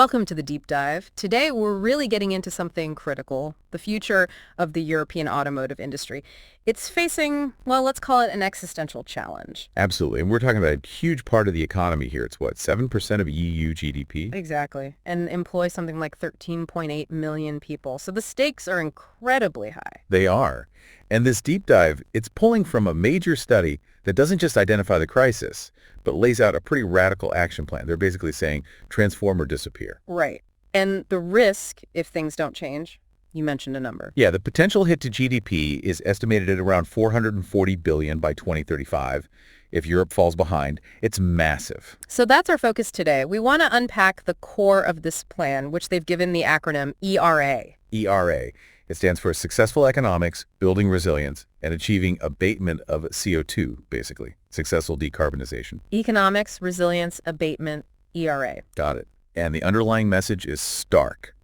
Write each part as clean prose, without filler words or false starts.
Welcome to the deep dive. Today, we're really getting into something critical, the future of the European automotive industry. It's facing, well, let's call it an existential challenge. Absolutely. And we're talking about a huge part of the economy here. It's what, 7% of EU GDP? Exactly. And employ something like 13.8 million people. So the stakes are incredibly high. They are. And this deep dive, it's pulling from a major study that doesn't just identify the crisis, but lays out a pretty radical action plan. They're basically saying transform or disappear. Right. And the risk, if things don't change, you mentioned a number. Yeah, the potential hit to GDP is estimated at around 440 billion by 2035. If Europe falls behind, it's massive. So that's our focus today. We want to unpack the core of this plan, which they've given the acronym ERA. ERA. It stands for Successful Economics, Building Resilience, and Achieving Abatement of CO2, basically. Successful decarbonization. Economics, resilience, abatement, ERA. Got it. And the underlying message is stark.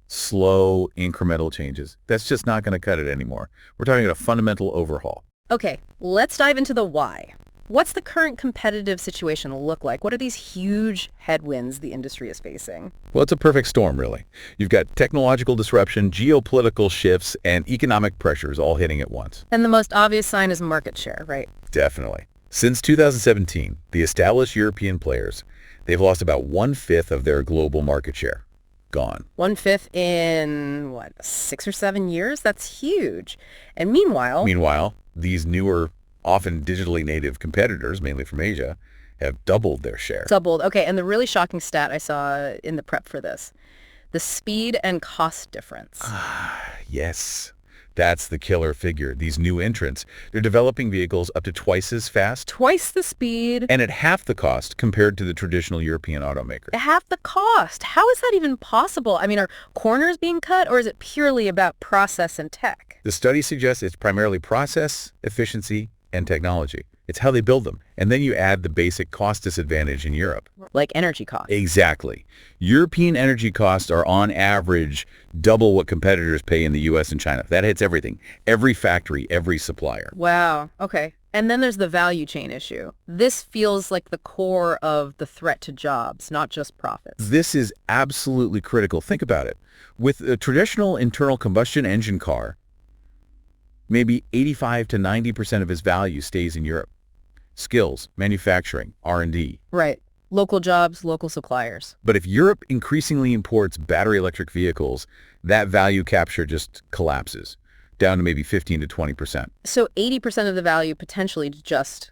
Slow, incremental changes. That's just not going to cut it anymore. We're talking about a fundamental overhaul. Okay, let's dive into the why. What's the current competitive situation look like? What are these huge headwinds the industry is facing? Well, it's a perfect storm, really. You've got technological disruption, geopolitical shifts, and economic pressures all hitting at once. And the most obvious sign is market share, right? Definitely. Since 2017, the established European players, they've lost about 1/5 of their global market share. Gone. 1/5 in, 6 or 7 years? That's huge. And meanwhile, These newer, often digitally native competitors, mainly from Asia, have doubled their share. doubled. Okay, and the really shocking stat I saw in the prep for this, the speed and cost difference. Yes, that's the killer figure. These new entrants, they're developing vehicles up to twice as fast Twice the speed, and at half the cost compared to the traditional European automaker. half the cost. How is that even possible? I mean, are corners being cut, or is it purely about process and tech? The study suggests it's primarily process, efficiency, and technology. It's how they build them. And then you add the basic cost disadvantage in Europe. Like energy costs. Exactly. European energy costs are on average double what competitors pay in the US and China. That hits everything. Every factory, every supplier. Wow. Okay. And then there's the value chain issue. This feels like the core of the threat to jobs, not just profits. This is absolutely critical. Think about it. With a traditional internal combustion engine car, maybe 85 to 90% of its value stays in Europe. Skills, manufacturing, R&D. Right. Local jobs, local suppliers. But if Europe increasingly imports battery electric vehicles, that value capture just collapses down to maybe 15 to 20%. So 80% of the value potentially just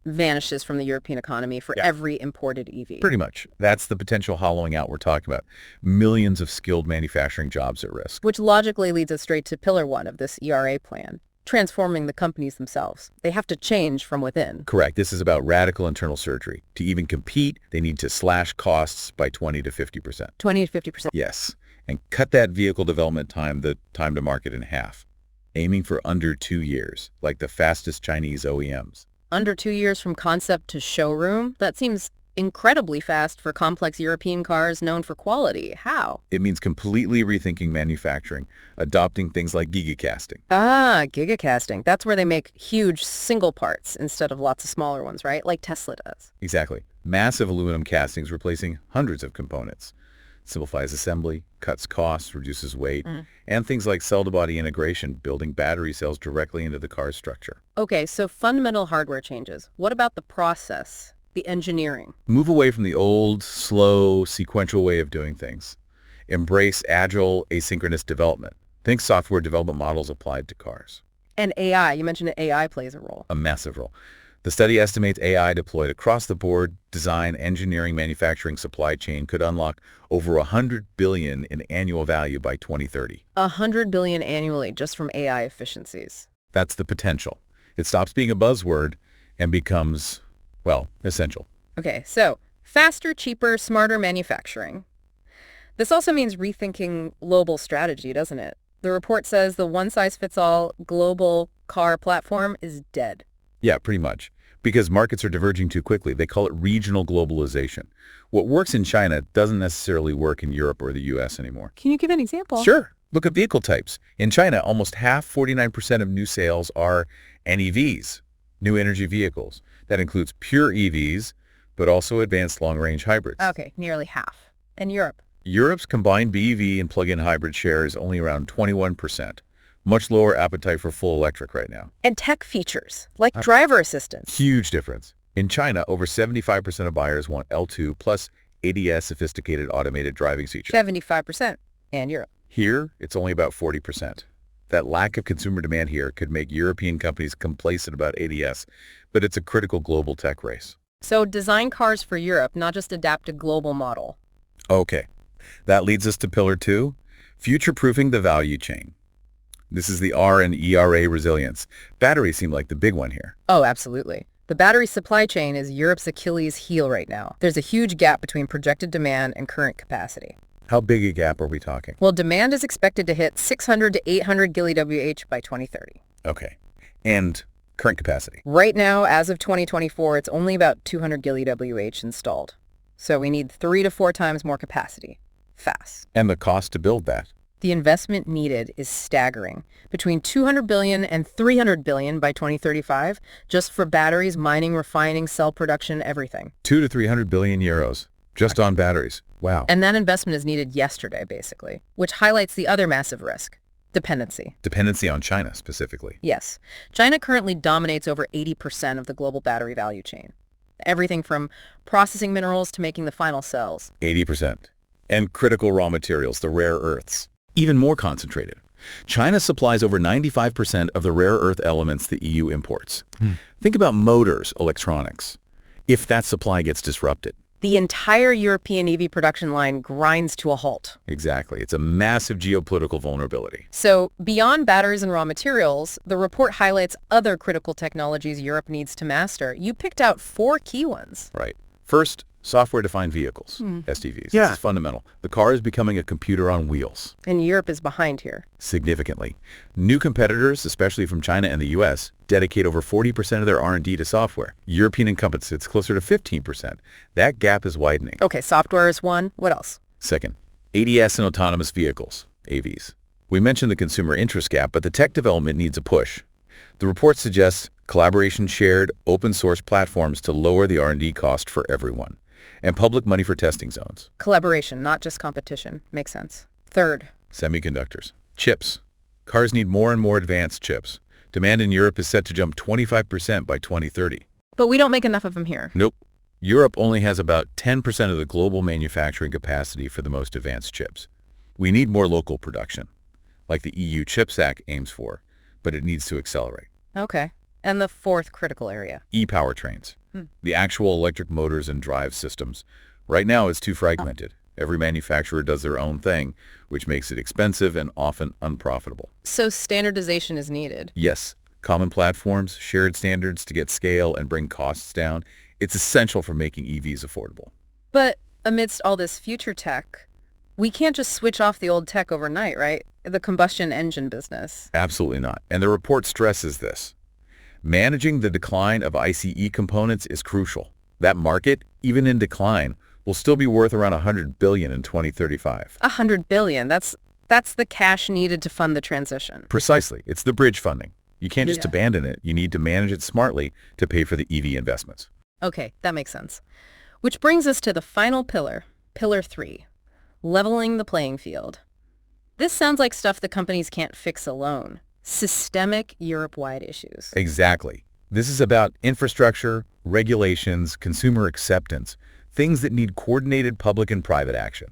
vanishes from the European economy for every imported EV. Pretty much. That's the potential hollowing out we're talking about. Millions of skilled manufacturing jobs at risk. Which logically leads us straight to pillar one of this ERA plan, transforming the companies themselves. They have to change from within. Correct. This is about radical internal surgery. To even compete, they need to slash costs by 20 to 50%. 20 to 50%. Yes. And cut that vehicle development time, the time to market, in half, aiming for under 2 years, like the fastest Chinese OEMs. Under 2 years from concept to showroom? That seems incredibly fast for complex European cars known for quality. How? It means completely rethinking manufacturing, adopting things like gigacasting. Gigacasting. That's where they make huge single parts instead of lots of smaller ones, right? Like Tesla does. Exactly. Massive aluminum castings replacing hundreds of components. Simplifies assembly, cuts costs, reduces weight, and things like cell-to-body integration, building battery cells directly into the car's structure. Okay, so fundamental hardware changes. What about the process, the engineering? Move away from the old, slow, sequential way of doing things. Embrace agile, asynchronous development. Think software development models applied to cars. And AI, you mentioned that AI plays a role. A massive role. The study estimates AI deployed across the board, design, engineering, manufacturing, supply chain could unlock over $100 billion in annual value by 2030. $100 billion annually just from AI efficiencies. That's the potential. It stops being a buzzword and becomes, well, essential. Okay, so faster, cheaper, smarter manufacturing. This also means rethinking global strategy, doesn't it? The report says the one-size-fits-all global car platform is dead. Yeah, pretty much. Because markets are diverging too quickly. They call it regional globalization. What works in China doesn't necessarily work in Europe or the US anymore. Can you give an example? Sure. Look at vehicle types. In China, almost half, 49% of new sales are NEVs, new energy vehicles. That includes pure EVs, but also advanced long-range hybrids. Okay, nearly half. And Europe? Europe's combined BEV and plug-in hybrid share is only around 21%. Much lower appetite for full electric right now. And tech features, like driver assistance. Huge difference. In China, over 75% of buyers want L2 plus ADS sophisticated automated driving features. 75%. And Europe. Here, it's only about 40%. That lack of consumer demand here could make European companies complacent about ADS, but it's a critical global tech race. So design cars for Europe, not just adapt a global model. Okay, that leads us to Pillar 2, future-proofing the value chain. This is the R and ERA resilience. Batteries seem like the big one here. Oh, absolutely. The battery supply chain is Europe's Achilles heel right now. There's a huge gap between projected demand and current capacity. How big a gap are we talking? Well, demand is expected to hit 600 to 800 GWh by 2030. Okay, and current capacity? Right now, as of 2024, it's only about 200 GWh installed. So we need 3 to 4 times more capacity. Fast. And the cost to build that? The investment needed is staggering, between $200 billion and $300 billion by 2035, just for batteries, mining, refining, cell production, everything. 2 to 300 billion euros, just on batteries. Wow. And that investment is needed yesterday, basically, which highlights the other massive risk, dependency. Dependency on China, specifically. Yes. China currently dominates over 80% of the global battery value chain. Everything from processing minerals to making the final cells. 80%. And critical raw materials, the rare earths. Even more concentrated. China supplies over 95% of the rare earth elements the EU imports. Think about motors, electronics. If that supply gets disrupted. The entire European EV production line grinds to a halt. Exactly. It's a massive geopolitical vulnerability. So beyond batteries and raw materials, the report highlights other critical technologies Europe needs to master. You picked out 4 key ones. Right. First, software-defined vehicles, SDVs. Yeah. This is fundamental. The car is becoming a computer on wheels. And Europe is behind here. Significantly. New competitors, especially from China and the US, dedicate over 40% of their R&D to software. European incumbents, it's closer to 15%. That gap is widening. Okay, software is one. What else? Second, ADS and autonomous vehicles, AVs. We mentioned the consumer interest gap, but the tech development needs a push. The report suggests collaboration shared open source platforms to lower the R&D cost for everyone, and public money for testing zones. Collaboration, not just competition. Makes sense. Third, Semiconductors. Chips. Cars need more and more advanced chips. Demand in Europe is set to jump 25% by 2030. but we don't make enough of them here. Nope. Europe only has about 10% of the global manufacturing capacity for the most advanced chips. We need more local production, like the EU Chips Act aims for, but it needs to accelerate. Okay. And the fourth critical area. E-powertrains. The actual electric motors and drive systems. Right now it's too fragmented. Every manufacturer does their own thing, which makes it expensive and often unprofitable. So standardization is needed. Yes, common platforms, shared standards to get scale and bring costs down. It's essential for making EVs affordable. But amidst all this future tech, we can't just switch off the old tech overnight, right? The combustion engine business. Absolutely not. And the report stresses this. Managing the decline of ICE components is crucial. That market, even in decline, will still be worth around $100 billion in 2035. $100 billion. That's the cash needed to fund the transition. Precisely. It's the bridge funding. You can't just abandon it. You need to manage it smartly to pay for the EV investments. Okay, that makes sense. Which brings us to the final pillar, Pillar 3, leveling the playing field. This sounds like stuff the companies can't fix alone. Systemic Europe-wide issues. Exactly. This is about infrastructure, regulations, consumer acceptance, things that need coordinated public and private action.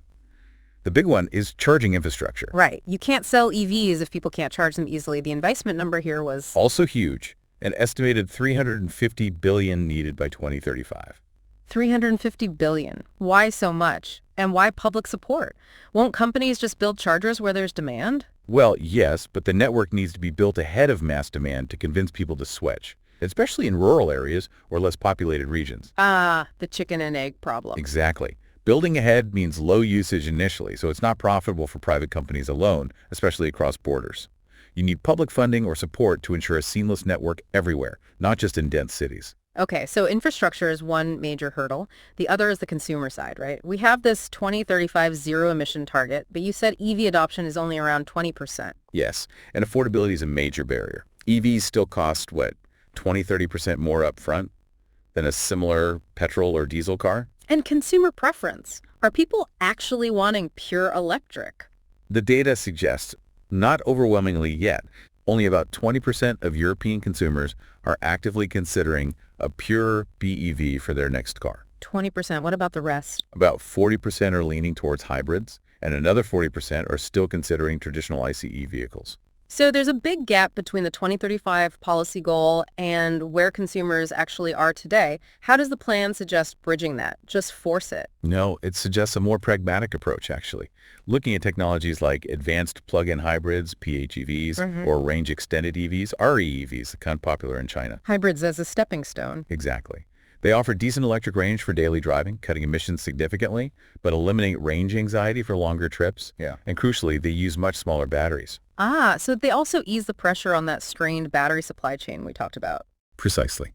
The big one is charging infrastructure. Right. You can't sell EVs if people can't charge them easily. The investment number here was... Also huge, an estimated $350 billion needed by 2035. $350 billion. Why so much? And why public support? Won't companies just build chargers where there's demand? Well, yes, but the network needs to be built ahead of mass demand to convince people to switch, especially in rural areas or less populated regions. Ah, the chicken and egg problem. Exactly. Building ahead means low usage initially, so it's not profitable for private companies alone, especially across borders. You need public funding or support to ensure a seamless network everywhere, not just in dense cities. Okay, so infrastructure is one major hurdle. The other is the consumer side, right? We have this 2035 zero-emission target, but you said EV adoption is only around 20%. Yes, and affordability is a major barrier. EVs still cost, 20-30% more upfront than a similar petrol or diesel car? And consumer preference. Are people actually wanting pure electric? The data suggests, not overwhelmingly yet, only about 20% of European consumers are actively considering a pure BEV for their next car. 20%. What about the rest? About 40% are leaning towards hybrids, and another 40% are still considering traditional ICE vehicles. So there's a big gap between the 2035 policy goal and where consumers actually are today. How does the plan suggest bridging that? Just force it? No, it suggests a more pragmatic approach, actually. Looking at technologies like advanced plug-in hybrids, PHEVs, or range-extended EVs, REEVs, kind of popular in China. Hybrids as a stepping stone. Exactly. They offer decent electric range for daily driving, cutting emissions significantly, but eliminate range anxiety for longer trips. Yeah. And crucially, they use much smaller batteries. Ah, so they also ease the pressure on that strained battery supply chain we talked about. Precisely.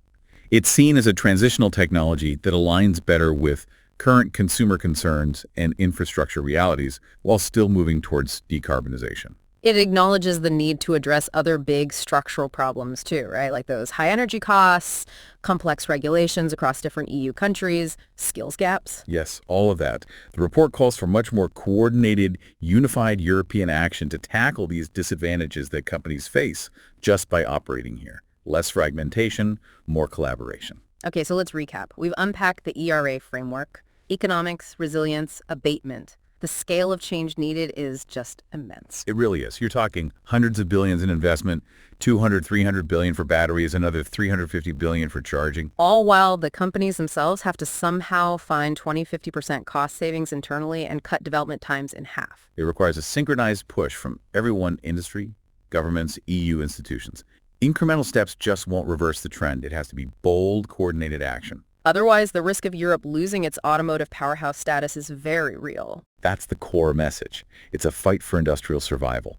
It's seen as a transitional technology that aligns better with current consumer concerns and infrastructure realities while still moving towards decarbonization. It acknowledges the need to address other big structural problems too, right? Like those high energy costs, complex regulations across different EU countries, skills gaps. Yes, all of that. The report calls for much more coordinated, unified European action to tackle these disadvantages that companies face just by operating here. Less fragmentation, more collaboration. Okay, so let's recap. We've unpacked the ERA framework, economics, resilience, abatement. The scale of change needed is just immense. It really is. You're talking hundreds of billions in investment, 200, 300 billion for batteries, another 350 billion for charging. All while the companies themselves have to somehow find 20-50% cost savings internally and cut development times in half. It requires a synchronized push from everyone, industry, governments, EU institutions. Incremental steps just won't reverse the trend. It has to be bold, coordinated action. Otherwise, the risk of Europe losing its automotive powerhouse status is very real. That's the core message. It's a fight for industrial survival.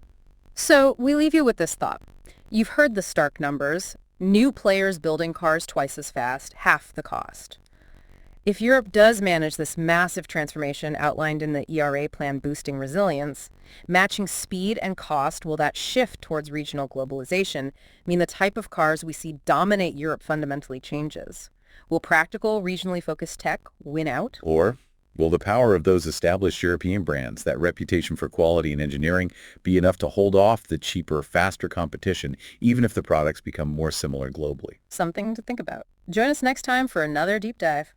So we leave you with this thought. You've heard the stark numbers. New players building cars twice as fast, half the cost. If Europe does manage this massive transformation outlined in the ERA plan boosting resilience, matching speed and cost, will that shift towards regional globalization mean the type of cars we see dominate Europe fundamentally changes? Will practical, regionally focused tech win out? Or will the power of those established European brands, that reputation for quality and engineering, be enough to hold off the cheaper, faster competition, even if the products become more similar globally? Something to think about. Join us next time for another deep dive.